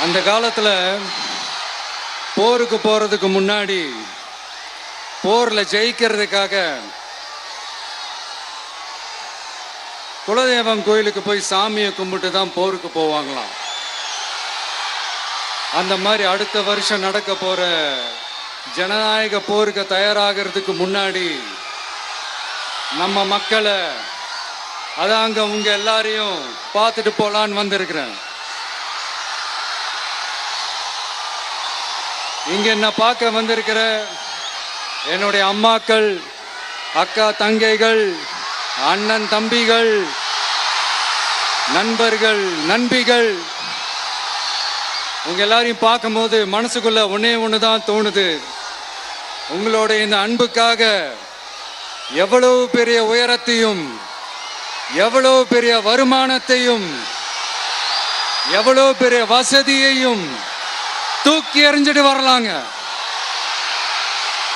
அந்த காலத்துல போருக்கு போறதுக்கு முன்னாடி போர்ல ஜெயிக்கிறதுக்காக குலதெய்வம் கோயிலுக்கு போய் சாமியை கும்பிட்டு தான் போருக்கு போவாங்களாம். அந்த மாதிரி அடுத்த வருஷம் நடக்க போற ஜனநாயக போருக்கு தயாராகிறதுக்கு முன்னாடி நம்ம மக்களை அதாங்க உங்க எல்லாரையும் பார்த்துட்டு போலான்னு வந்திருக்கிறேன். இங்க என்ன பார்க்க வந்திருக்கிற என்னுடைய அம்மாக்கள், அக்கா தங்கைகள், அண்ணன் தம்பிகள், நண்பர்கள், நண்பிகள், உங்க எல்லாரையும் பார்க்கும்போது மனசுக்குள்ள ஒன்னே ஒண்ணுதான் தோணுது. உங்களோட இந்த அன்புக்காக எவ்வளவு பெரிய உயரத்தையும், எவ்வளவு பெரிய வருமானத்தையும், எவ்வளவு பெரிய வசதியையும் தூக்கி எறிஞ்சிட்டு வரலாங்க.